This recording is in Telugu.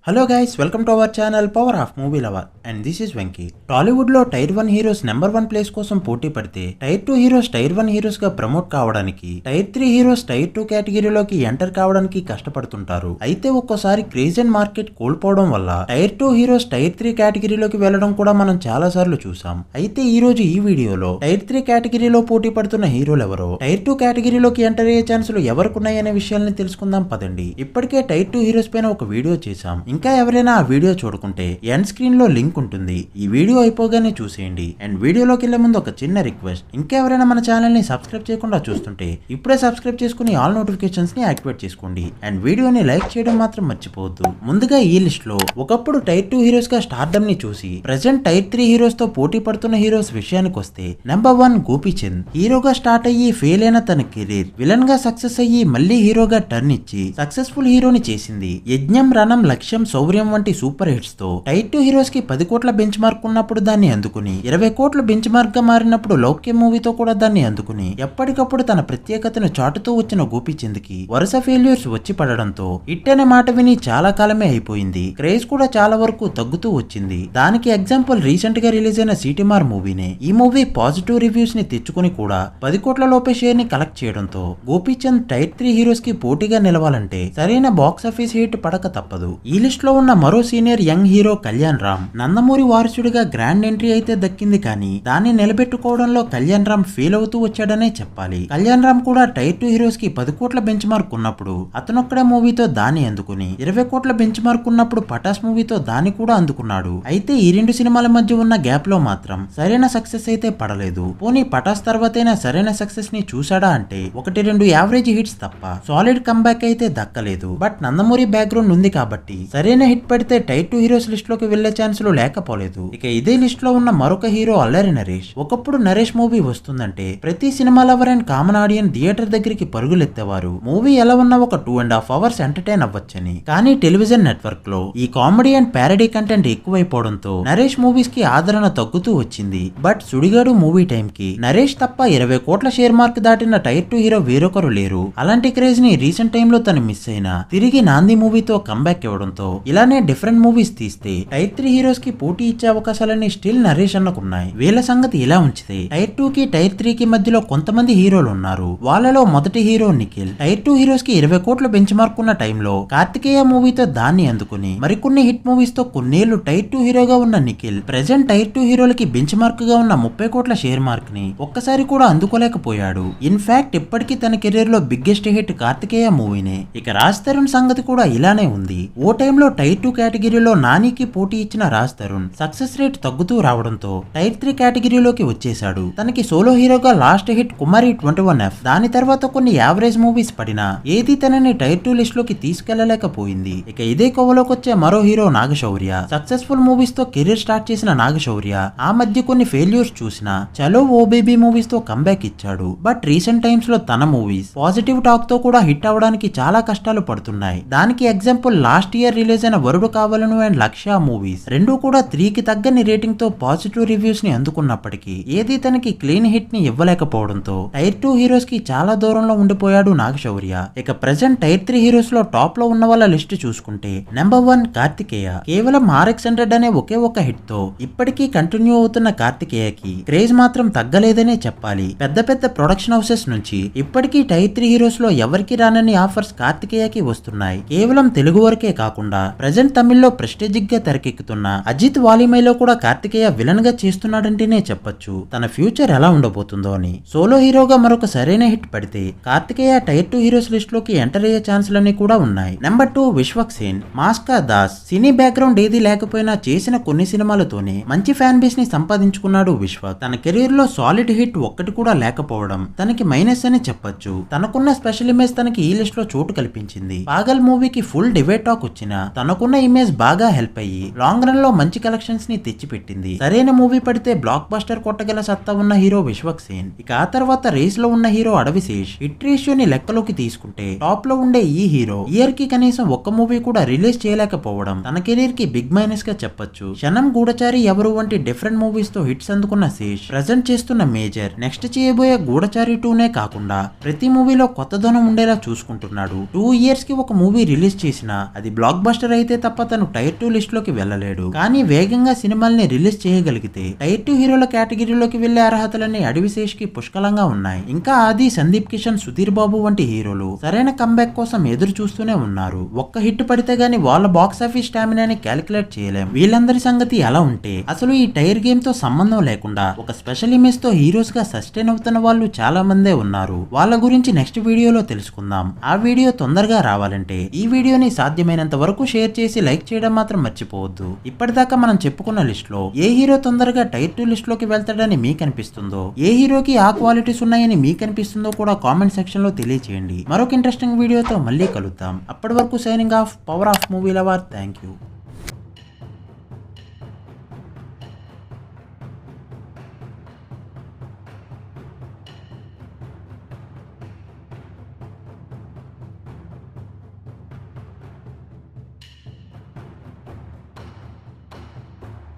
Hello guys, welcome to our channel power of movie lover and this is Venky. Tollywood లో టైర్ 1 హీరోస్ నెంబర్ 1 ప్లేస్ కోసం పోటీ పడితే టైర్ 2 హీరోస్ టైర్ 1 హీరోస్ గా ప్రమోట్ కావడానికి, టైర్ 3 హీరోస్ టైర్ 2 కేటగిరీలోకి ఎంటర్ కావడానికి కష్టపడుతుంటారు. అయితే ఒక్కోసారి క్రేజ్ అండ్ మార్కెట్ కోల్పోవడం వల్ల టైర్ 2 హీరోస్ టైర్ 3 కేటగిరీలోకి వెళ్లడం కూడా మనం చాలా సార్లు చూసాం. అయితే ఈ రోజు ఈ వీడియోలో టైర్ 3 కేటగిరీలో పోటీ పడుతున్న హీరోలు ఎవరో, టైర్ 2 కేటగిరీలోకి ఎంటర్ అయ్యే ఛాన్సులు ఎవరికి ఉన్నాయనే విషయాల్ని తెలుసుకుందాం పదండి. ఇప్పటికే టైర్ 2 హీరోస్ పైన ఒక వీడియో చేశాం. ఇంకా ఎవరైనా ఆ వీడియో చూడకుంటే ఎండ్ స్క్రీన్ లో లింక్ ఉంటుంది, ఈ వీడియో అయిపోగానే చూసేయండి. అండ్ వీడియోలోకి వెళ్లే ముందు ఒక చిన్న రిక్వెస్ట్, ఇంకా ఎవరైనా మన ఛానల్ ని సబ్స్క్రైబ్ చేయకుండా చూస్తుంటే ఇప్పుడే సబ్స్క్రైబ్ చేసుకుని ఆల్ నోటిఫికేషన్స్ ని యాక్టివేట్ చేసుకోండి. అండ్ వీడియోని లైక్ చేయడం మాత్రం మర్చిపోవద్దు. ముందుగా ఈ లిస్ట్ లో ఒకప్పుడు టైర్ 2 హీరోస్ గా స్టార్డమ్ ని చూసి ప్రెజెంట్ టైర్ 3 హీరోస్ తో పోటీ పడుతున్న హీరోస్ విషయానికి వస్తే, నెంబర్ 1 గోపీచంద్. హీరోగా స్టార్ట్ అయ్యి ఫెయిల్ అయిన తన కెరీర్ విలన్ గా సక్సెస్ అయ్యి మళ్ళీ హీరోగా టర్న్ ఇచ్చి సక్సెస్ఫుల్ హీరోని చేసింది. యజ్ఞం, రణం, లక్ష్యం, శౌర్యం వంటి సూపర్ హిట్స్ తో టైర్ 2 హీరోస్ కి 10 కోట్ల బెంచ్ మార్క్ ఉన్నప్పుడు దాన్ని అందుకుని, 20 కోట్ల బెంచ్ మార్క్ గా మారినప్పుడు లౌక్యం మూవీతో కూడా దాన్ని అందుకుని ఎప్పటికప్పుడు తన ప్రత్యేకతను చాటుతూ వచ్చిన గోపీచంద్ కి వరుస ఫెయిల్యూర్స్ వచ్చి పడడంతో హిట్ అనే మాట విని చాలా కాలమే అయిపోయింది. క్రేజ్ కూడా చాలా వరకు తగ్గుతూ వచ్చింది. దానికి ఎగ్జాంపుల్ రీసెంట్ గా రిలీజ్ అయిన సిటీమార్ మూవీనే. ఈ మూవీ పాజిటివ్ రివ్యూస్ ని తెచ్చుకుని కూడా 10 కోట్ల లోపే షేర్ ని కలెక్ట్ చేయడంతో గోపీచంద్ టైర్ 3 హీరోస్ కి పోటీగా నిలవాలంటే సరైన బాక్స్ ఆఫీస్ హిట్ పడక తప్పదు. ఈ లిస్ట్ లో ఉన్న మరో senior young hero Kalyan Ram. Nandamuri వారసుడిగా గ్రాండ్ ఎంట్రీ అయితే దక్కింది, కానీ దాన్ని నిలబెట్టుకోవడంలో కళ్యాణ్ రామ్ ఫెయిల్ అవుతూ వచ్చాడనే చెప్పాలి. కళ్యాణ్ రామ్ కూడా టైర్ 2 హీరోస్ కి 10 కోట్ల బెంచ్ మార్క్ ఉన్నప్పుడు అతనొక్కడే మూవీతో దాన్ని అందుకుని, 20 కోట్ల బెంచ్ మార్క్ ఉన్నప్పుడు పటాస్ మూవీతో దాన్ని కూడా అందుకున్నాడు. అయితే ఈ రెండు సినిమాల మధ్య ఉన్న గ్యాప్ లో మాత్రం సరైన సక్సెస్ అయితే పడలేదు. పోనీ పటాస్ తర్వాతైనా సరైన సక్సెస్ ని చూసాడా అంటే 1-2 యావరేజ్ హిట్స్ తప్ప సాలిడ్ కంబ్యాక్ అయితే దక్కలేదు. బట్ నందమూరి బ్యాక్గ్రౌండ్ ఉంది కాబట్టి సరైన హిట్ పడితే టైర్ 2 హీరోస్ లిస్ట్ లోకి వెళ్లే ఛాన్సులు లేకపోలేదు. ఇక ఇదే లిస్ట్ లో ఉన్న మరొక హీరో అల్లరి నరేష్. ఒకప్పుడు నరేష్ మూవీ వస్తుందంటే ప్రతి cinema lover and common audience theatre దగ్గరికి పరుగులెత్తేవారు. మూవీ ఎలా ఉన్నా ఒక 2.5 అవర్స్ ఎంటర్టైన్ అవ్వచ్చని. కానీ టెలివిజన్ నెట్వర్క్ లో ఈ కామెడీ అండ్ ప్యారడీ కంటెంట్ ఎక్కువైపోవడంతో నరేష్ మూవీస్ కి ఆదరణ తగ్గుతూ వచ్చింది. బట్ సుడిగాడు మూవీ టైం కి నరేష్ తప్ప 20 కోట్ల షేర్ మార్క్ దాటిన టైర్ 2 హీరో వేరొకరు లేరు. అలాంటి క్రేజ్ ని రీసెంట్ టైమ్ లో తను మిస్ అయినా తిరిగి నాంది మూవీతో కంబ్యాక్ ఇవ్వడంతో ఇలానే డిఫరెంట్ మూవీస్ తీస్తే టైర్ 3 హీరోస్ కి పోటీ ఇచ్చే అవకాశాలన్నీ స్టిల్ నరేష్ అన్నకున్నాయి. వీళ్ళ సంగతి ఇలా ఉంచితే టైర్ 2 కి టైర్ 3 కి మధ్యలో కొంతమంది హీరోలు ఉన్నారు. వాళ్ళలో మొదటి హీరో నిఖిల్. టైర్ 2 హీరోస్ కి 20 కోట్ల బెంచ్ మార్క్ ఉన్న టైంలో కార్తికేయ మూవీతో దాన్ని అందుకుని మరికొన్ని హిట్ మూవీస్ తో కొన్నేళ్లు టైర్ 2 హీరోగా ఉన్న నిఖిల్ ప్రెజెంట్ టైర్ 2 హీరోలకి బెంచ్ మార్క్ గా ఉన్న 30 కోట్ల షేర్ మార్క్ ని ఒక్కసారి కూడా అందుకోలేకపోయాడు. ఇన్ఫాక్ట్ ఇప్పటికీ తన కెరీర్ లో బిగ్గెస్ట్ హిట్ కార్తికేయ మూవీనే. ఇక రాజ్ తరుణ్ సంగతి కూడా ఇలానే ఉంది. ఓ టైంలో టైర్ 2 కేటగిరీలో నానికి పోటీ ఇచ్చిన రాజ్ తరుణ్ సక్సెస్ రేట్ తగ్గుతూ రావడంతో టైర్ 3 కేటగిరీలోకి వచ్చేశాడు. తనకి సోలో హీరోగా లాస్ట్ హిట్ కుమారి 21F. దాని తర్వాత కొన్ని యావరేజ్ మూవీస్ పడినా ఏది తనని టైర్ 2 లిస్ట్ లోకి తీసుకెళ్లలేకపోయింది. ఇక ఇదే కోవలోకి వచ్చే మరో హీరో నాగశౌర్య. సక్సెస్ఫుల్ మూవీస్ తో కెరీర్ స్టార్ట్ చేసిన నాగశౌర్య ఆ మధ్య కొన్ని ఫెయిల్యూర్స్ చూసినా చలో ఓ బేబీ మూవీస్ తో కంబ్యాక్ ఇచ్చాడు. బట్ రీసెంట్ టైమ్స్ లో తన మూవీస్ పాజిటివ్ టాక్ తో కూడా హిట్ అవడానికి చాలా కష్టాలు పడుతున్నాయి. దానికి ఎగ్జాంపుల్ లాస్ట్ ఇయర్ రిలీజ్ అయిన వరుడు కావాలను అండ్ లక్ష్య మూవీస్. రెండు కూడా 3 కి తగ్గని రేటింగ్ తో పాజిటివ్ రివ్యూస్ ని అందుకున్నప్పటికీ ఏది తనకి క్లీన్ హిట్ ని ఇవ్వలేకపోవడంతో టైర్ 2 హీరోస్ కి చాలా దూరంలో ఉండిపోయాడు నాగశౌర్య. ఇక ప్రెజెంట్ టైర్ 3 హీరోస్ లో టాప్ లో ఉన్న వాళ్ళ లిస్ట్ చూసుకుంటే నెంబర్ 1 కార్తికేయ. కేవలం RX100 అనే ఒకే ఒక హిట్ తో ఇప్పటికీ కంటిన్యూ అవుతున్న కార్తికేయకి క్రేజ్ మాత్రం తగ్గలేదనే చెప్పాలి. పెద్ద పెద్ద ప్రొడక్షన్ హౌసెస్ నుంచి ఇప్పటికీ టైర్ 3 హీరోస్ లో ఎవరికి రానని ఆఫర్స్ కార్తికేయకి వస్తున్నాయి. కేవలం తెలుగు వరకే కాకుండా ప్రెజెంట్ తమిళ్లో ప్రెస్టేజిక్ గా తెరకెక్కుతున్న అజిత్ వాలిమైలో కూడా కార్తికేయ విలన్ గా చేస్తున్నాడంటేనే చెప్పొచ్చు తన ఫ్యూచర్ ఎలా ఉండబోతుందో అని. సోలో హీరోగా మరొక సరైన హిట్ పడితే కార్తికేయ టైర్ 2 హీరోస్ లిస్ట్ లోకి ఎంటర్ అయ్యే ఛాన్సులన్నీ కూడా ఉన్నాయి. నెంబర్ 2 విశ్వక్ సేన్. మాస్కా దాస్. సినీ బ్యాక్గ్రౌండ్ ఏది లేకపోయినా చేసిన కొన్ని సినిమాలతోనే మంచి ఫ్యాన్ బేస్ ని సంపాదించుకున్నాడు విశ్వక్. తన కెరీర్ లో సాలిడ్ హిట్ ఒక్కటి కూడా లేకపోవడం తనకి మైనస్ అని చెప్పొచ్చు. తనకున్న స్పెషల్ ఇమేజ్ తనకి ఈ లిస్ట్ లో చోటు కల్పించింది. పాగల్ మూవీకి ఫుల్ డిబేట్ టాక్ వచ్చినా తనకున్న ఇమేజ్ బాగా హెల్ప్ అయ్యి లాంగ్ రన్ లో మంచి కలెక్షన్స్ ని తెచ్చిపెట్టింది. సరైన మూవీ పడితే బ్లాక్ బస్టర్ కొట్టగల సత్తా ఉన్న హీరో విశ్వక్ సేన్. ఇక ఆ తర్వాత రేస్ లో ఉన్న హీరో అడవిశేష్. హిట్ రేషియోని లెక్కలోకి తీసుకుంటే టాప్ లో ఉండే ఈ హీరో ఇయర్ కి కనీసం ఒక్క మూవీ కూడా రిలీజ్ చేయలేకపోవడం తన కెరీర్ కి బిగ్ మైనస్ గా చెప్పొచ్చు. క్షణం, గూఢచారి, ఎవరు వంటి డిఫరెంట్ మూవీస్ తో హిట్స్ అందుకున్న శేష్ ప్రెజెంట్ చేస్తున్న మేజర్, నెక్స్ట్ చేయబోయే గూఢచారి 2నే కాకుండా ప్రతి మూవీలో కొత్తదనం ఉండేలా చూసుకుంటున్నాడు. 2 ఇయర్స్ కి ఒక మూవీ రిలీజ్ చేసినా అది బ్లాక్ బస్టర్ మాస్టర్ అయితే తప్ప తను టైర్ 2 లిస్ట్ లోకి వెళ్ళలేడు. కానీ వేగంగా సినిమాల్ని రిలీజ్ చేయగలిగితే టైర్ 2 హీరోల కేటగిరీలోకి వెళ్లే అర్హతలన్నీ అడివిశేష్ కి పుష్కలంగా ఉన్నాయి. ఇంకా ఆది, సందీప్ కిషన్, సుధీర్ బాబు వంటి హీరోలు సరైన కంబ్యాక్ కోసం ఎదురు చూస్తూనే ఉన్నారు. ఒక్క హిట్ పడితే గానీ వాళ్ళ బాక్స్ ఆఫీస్ స్టామినాని క్యాలిక్యులేట్ చేయలేం. వీళ్ళందరి సంగతి ఎలా ఉంటే అసలు ఈ టైర్ గేమ్ తో సంబంధం లేకుండా ఒక స్పెషల్ ఇమేజ్ తో హీరోస్ గా సస్టైన్ అవుతున్న వాళ్ళు చాలా మందే ఉన్నారు. వాళ్ళ గురించి నెక్స్ట్ వీడియోలో తెలుసుకుందాం. ఆ వీడియో తొందరగా రావాలంటే ఈ వీడియోని సాధ్యమైనంత వరకు షేర్ చేసి లైక్ చేయడం మాత్రం మర్చిపోవద్దు. ఇప్పటిదాకా మనం చెప్పుకున్న లిస్ట్ లో ఏ హీరో తొందరగా టైర్ 2 లిస్ట్ లోకి వెళ్తాడని మీకు అనిపిస్తుందో, ఏ హీరోకి ఆ క్వాలిటీస్ ఉన్నాయని మీకు అనిపిస్తుందో కూడా కామెంట్ సెక్షన్ లో తెలియచేయండి. మరొక ఇంట్రెస్టింగ్ వీడియోతో మళ్ళీ కలుద్దాం. అప్పటి వరకు signing off, power of movie lover. Thank you.